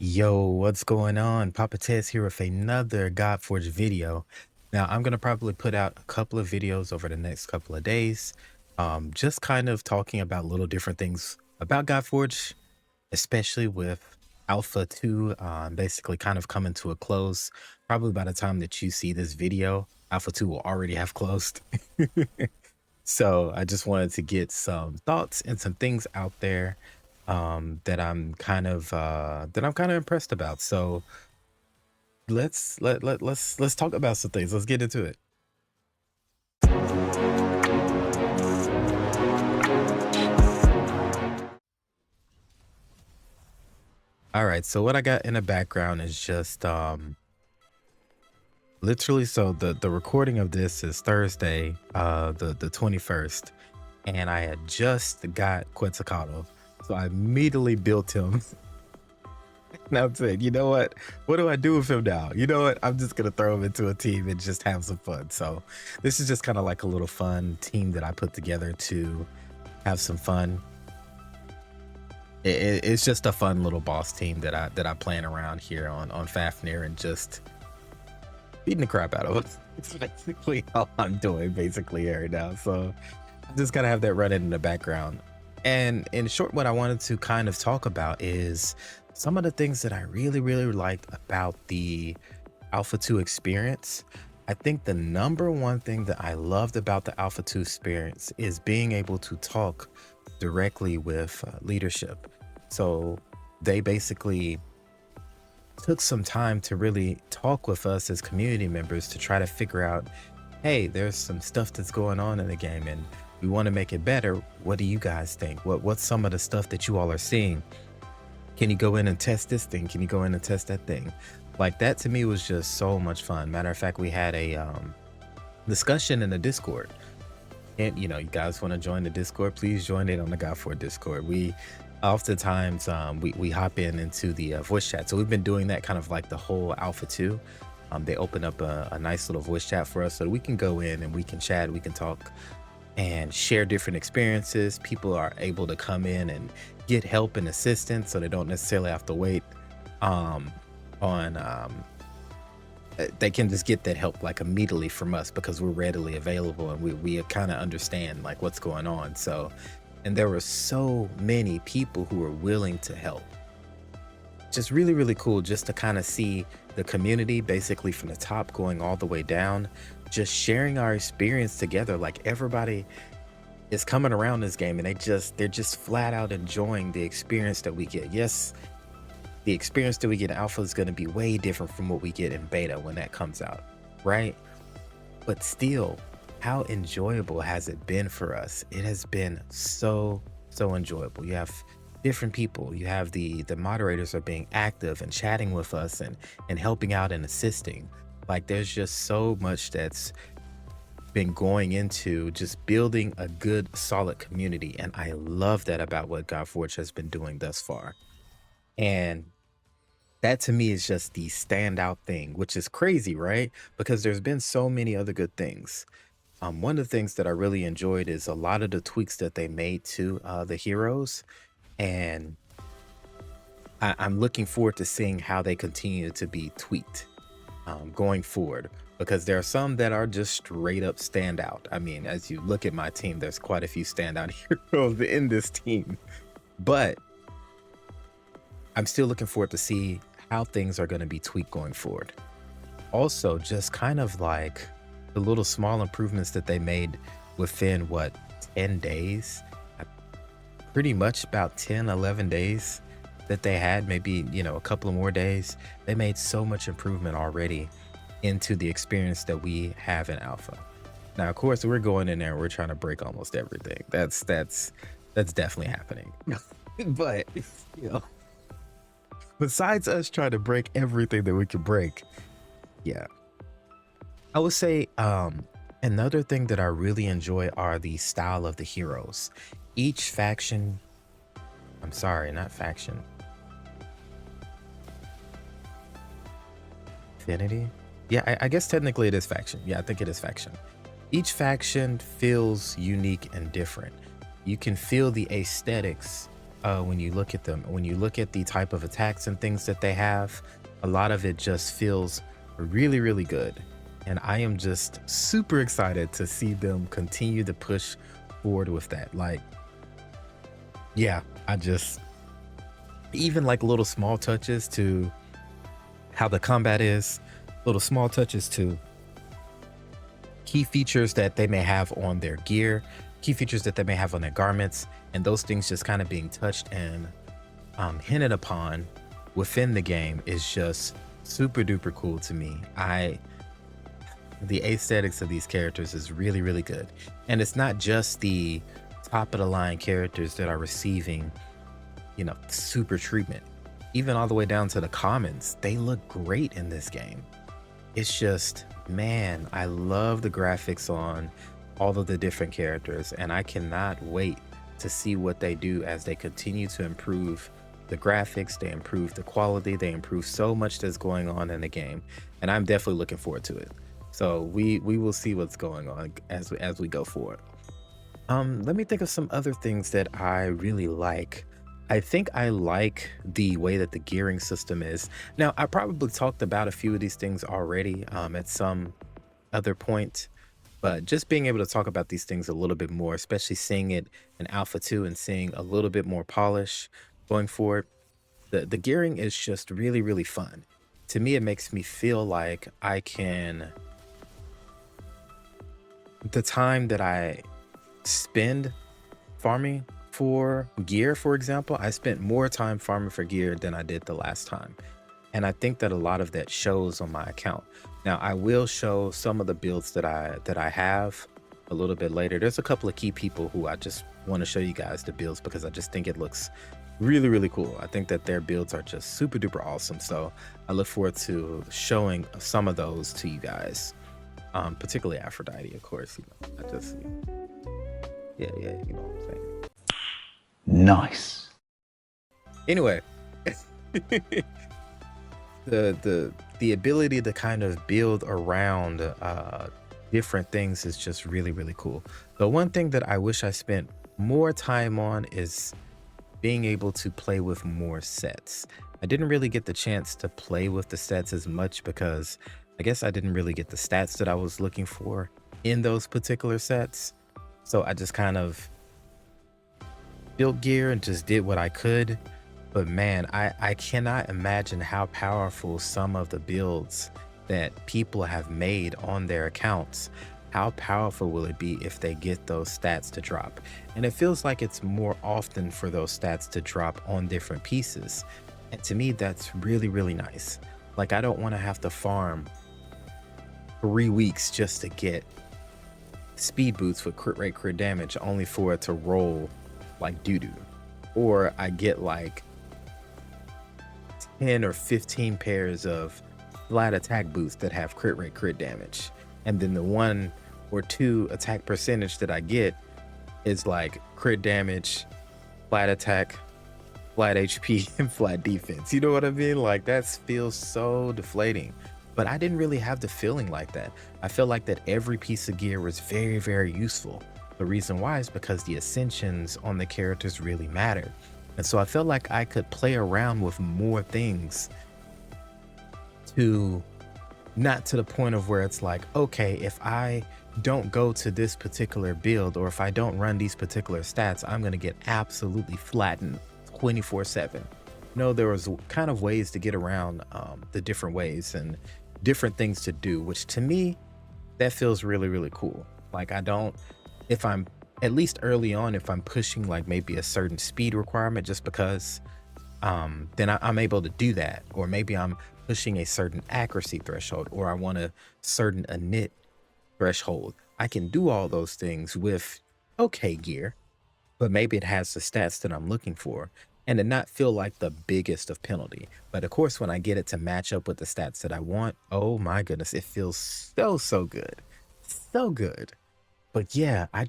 Yo, what's going on? Papa Tez here with another godforge video. Now, I'm going to probably put out a couple of videos over the next couple of days, just kind of talking about little different things about godforge, especially with Alpha 2 basically kind of coming to a close. Probably by the time that you see this video, Alpha 2 will already have closed. So I just wanted to get some thoughts and some things out there that I'm kind of impressed about. So let's talk about some things. Let's get into it. All right, so what I got in the background is just literally, so the recording of this is Thursday, the 21st, and I had just got Quetzalcoatl. So I immediately built him. And I'm saying, you know what do I do with him now? You know what, I'm just gonna throw him into a team and just have some fun. So this is just kind of like a little fun team that I put together to have some fun. It's just a fun little boss team that I plan around here on Fafnir and just beating the crap out of him. It's basically all I'm doing basically right now. So I just gotta have that running in the background. And in short, what I wanted to kind of talk about is some of the things that I really liked about the Alpha 2 experience. I think the number one thing that I loved about the Alpha 2 experience is being able to talk directly with leadership. So they basically took some time to really talk with us as community members to try to figure out, hey, there's some stuff that's going on in the game and we want to make it better. What do you guys think? What's some of the stuff that you all are seeing? Can you go in and test this thing? Can you go in and test that thing? Like, that to me was just so much fun. Matter of fact, we had a discussion in the Discord. And you guys want to join the Discord, please join it on the God4 Discord. We oftentimes we hop into the voice chat. So we've been doing that kind of like the whole Alpha 2. They open up a nice little voice chat for us so that we can go in and we can chat, we can talk and share different experiences. People are able to come in and get help and assistance, so they don't necessarily have to wait they can just get that help like immediately from us because we're readily available and we kind of understand like what's going on. So, and there were so many people who were willing to help. Just really cool just to kind of see the community basically from the top going all the way down, just sharing our experience together. Like, everybody is coming around this game and they're just flat out enjoying the experience that we get. Yes, the experience that we get in alpha is going to be way different from what we get in beta when that comes out, right? But still, how enjoyable has it been for us? It has been so enjoyable. You have different people, you have the moderators are being active and chatting with us and helping out and assisting. Like, there's just so much that's been going into just building a good solid community, and I love that about what godforge has been doing thus far. And that to me is just the standout thing, which is crazy, right? Because there's been so many other good things. One of the things that I really enjoyed is a lot of the tweaks that they made to the heroes, and I'm looking forward to seeing how they continue to be tweaked going forward, because there are some that are just straight up standout. I mean, as you look at my team, there's quite a few standout heroes in this team, but I'm still looking forward to see how things are going to be tweaked going forward. Also, just kind of like the little small improvements that they made within 10 days, pretty much about 10-11 days that they had, maybe a couple of more days. They made so much improvement already into the experience that we have in alpha. Now, of course, we're going in there and we're trying to break almost everything. That's definitely happening. But besides us trying to break everything that we can break, yeah, I would say another thing that I really enjoy are the style of the heroes. Each faction, I'm sorry, not faction, Affinity? Yeah, I guess technically it is faction. Yeah, I think it is faction. Each faction feels unique and different. You can feel the aesthetics when you look at them. When you look at the type of attacks and things that they have, a lot of it just feels really, really good. And I am just super excited to see them continue to push forward with that. Like, yeah, I just, even like little small touches to how the combat is, little small touches to key features that they may have on their gear, key features that they may have on their garments, and those things just kind of being touched and hinted upon within the game is just super duper cool to me. The aesthetics of these characters is really, really good. And it's not just the top of the line characters that are receiving, you know, super treatment. Even all the way down to the commons, they look great in this game. It's just, man, I love the graphics on all of the different characters, and I cannot wait to see what they do as they continue to improve the graphics, they improve the quality, they improve so much that's going on in the game, and I'm definitely looking forward to it. So we will see what's going on as we go forward. Let me think of some other things that I really like. I think I like the way that the gearing system is. Now, I probably talked about a few of these things already at some other point, but just being able to talk about these things a little bit more, especially seeing it in Alpha 2 and seeing a little bit more polish going forward, the gearing is just really, really fun. To me, it makes me feel like I can, the time that I spend farming for gear, for example, I spent more time farming for gear than I did the last time. And I think that a lot of that shows on my account. Now, I will show some of the builds that I have a little bit later. There's a couple of key people who I just want to show you guys the builds because I just think it looks really, really cool. I think that their builds are just super duper awesome. So I look forward to showing some of those to you guys. Particularly Aphrodite, of course. You know, I just, yeah, you know what I'm saying. Nice. Anyway, the ability to kind of build around different things is just really, really cool. The one thing that I wish I spent more time on is being able to play with more sets. I didn't really get the chance to play with the sets as much because I guess I didn't really get the stats that I was looking for in those particular sets. So I just kind of built gear and just did what I could. But man, I cannot imagine how powerful some of the builds that people have made on their accounts, how powerful will it be if they get those stats to drop? And it feels like it's more often for those stats to drop on different pieces. And to me, that's really, really nice. Like, I don't want to have to farm 3 weeks just to get speed boots with crit rate, crit damage, only for it to roll like doo-doo. Or I get like 10 or 15 pairs of flat attack boots that have crit rate, crit damage. And then the 1 or 2 attack percentage that I get is like crit damage, flat attack, flat HP, and flat defense. You know what I mean? Like, that feels so deflating. But I didn't really have the feeling like that. I feel like that every piece of gear was very, very useful. The reason why is because the ascensions on the characters really matter. And so I felt like I could play around with more things to, not to the point of where it's like, okay, if I don't go to this particular build or if I don't run these particular stats, I'm going to get absolutely flattened 24/7. No, there was kind of ways to get around the different ways and different things to do, which to me, that feels really, really cool. Like, I don't, if I'm, at least early on, if I'm pushing like maybe a certain speed requirement just because, then I'm able to do that. Or maybe I'm pushing a certain accuracy threshold, or I want a certain init threshold. I can do all those things with okay gear, but maybe it has the stats that I'm looking for and to not feel like the biggest of penalty. But of course, when I get it to match up with the stats that I want, oh my goodness, it feels so good. So good. But yeah, I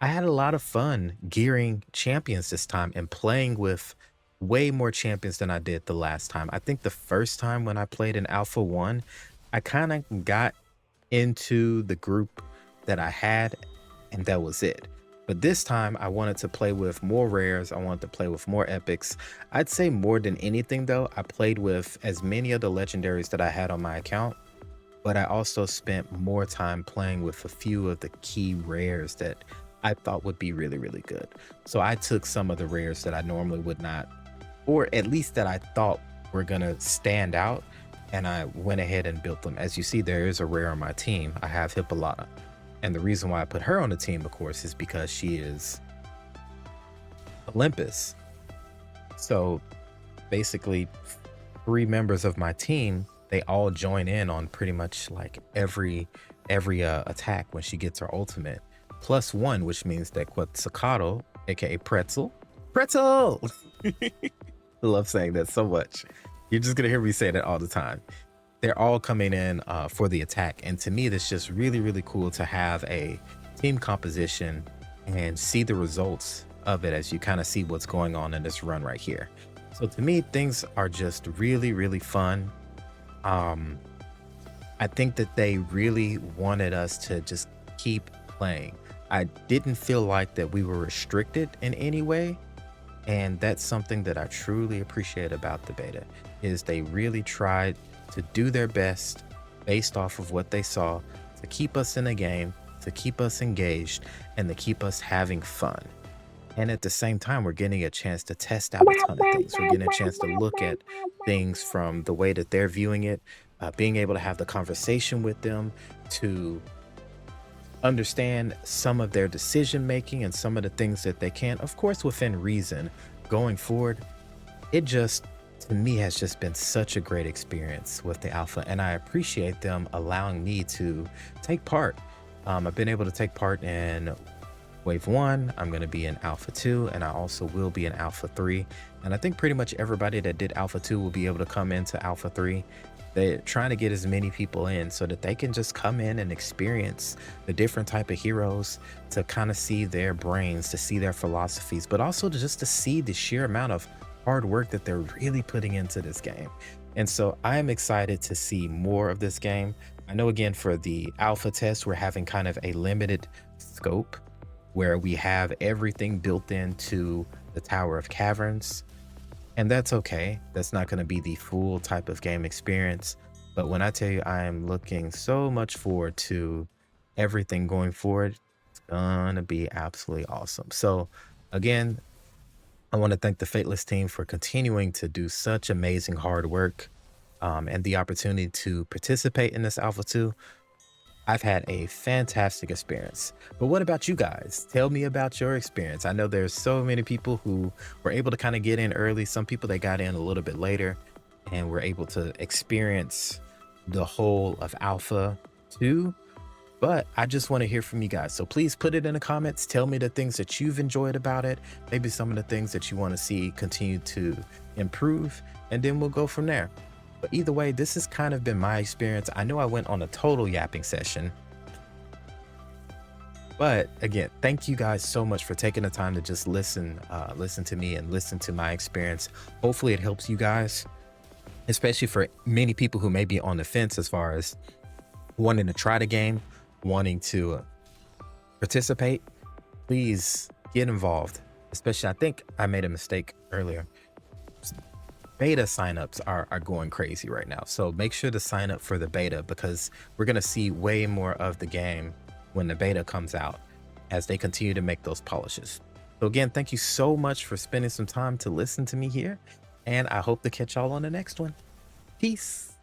had a lot of fun gearing champions this time and playing with way more champions than I did the last time. I think the first time when I played in Alpha 1, I kind of got into the group that I had, and that was it. But this time I wanted to play with more rares. I wanted to play with more epics. I'd say more than anything though, I played with as many of the legendaries that I had on my account, but I also spent more time playing with a few of the key rares that I thought would be really, really good. So I took some of the rares that I normally would not, or at least that I thought were gonna stand out, and I went ahead and built them. As you see, there is a rare on my team. I have Hippolyta. And the reason why I put her on the team, of course, is because she is Olympus. So basically, 3 members of my team, they all join in on pretty much like every attack when she gets her ultimate. +1, which means that Quetzalcoatl, aka Pretzel! I love saying that so much. You're just gonna hear me say that all the time. They're all coming in for the attack. And to me, that's just really, really cool to have a team composition and see the results of it as you kind of see what's going on in this run right here. So to me, things are just really, really fun. I think that they really wanted us to just keep playing. I didn't feel like that we were restricted in any way. And that's something that I truly appreciate about the beta, is they really tried to do their best based off of what they saw to keep us in the game, to keep us engaged, and to keep us having fun. And at the same time, we're getting a chance to test out a ton of things. We're getting a chance to look at things from the way that they're viewing it, being able to have the conversation with them, to understand some of their decision making and some of the things that they can, of course, within reason, going forward. It just, to me, has just been such a great experience with the alpha, and I appreciate them allowing me to take part. I've been able to take part in wave 1. I'm going to be in alpha 2, and I also will be in alpha 3. And I think pretty much everybody that did alpha 2 will be able to come into alpha 3. They're trying to get as many people in so that they can just come in and experience the different type of heroes, to kind of see their brains, to see their philosophies, but also just to see the sheer amount of hard work that they're really putting into this game. And so I am excited to see more of this game. I know, again, for the alpha test, we're having kind of a limited scope where we have everything built into the Tower of Caverns. And that's okay. That's not going to be the full type of game experience. But when I tell you, I am looking so much forward to everything going forward, it's going to be absolutely awesome. So again, I want to thank the Fateless team for continuing to do such amazing hard work, and the opportunity to participate in this Alpha 2. I've had a fantastic experience. But what about you guys? Tell me about your experience. I know there's so many people who were able to kind of get in early. Some people that got in a little bit later and were able to experience the whole of Alpha 2. But I just want to hear from you guys. So please put it in the comments. Tell me the things that you've enjoyed about it. Maybe some of the things that you want to see continue to improve. And then we'll go from there. But either way, this has kind of been my experience. I know I went on a total yapping session. But again, thank you guys so much for taking the time to just listen to me and listen to my experience. Hopefully it helps you guys, especially for many people who may be on the fence as far as wanting to try the game, wanting to participate. Please get involved. Especially, I think I made a mistake earlier. Beta signups are going crazy right now. So make sure to sign up for the beta, because we're going to see way more of the game when the beta comes out as they continue to make those polishes. So again, thank you so much for spending some time to listen to me here, and I hope to catch y'all on the next one. Peace.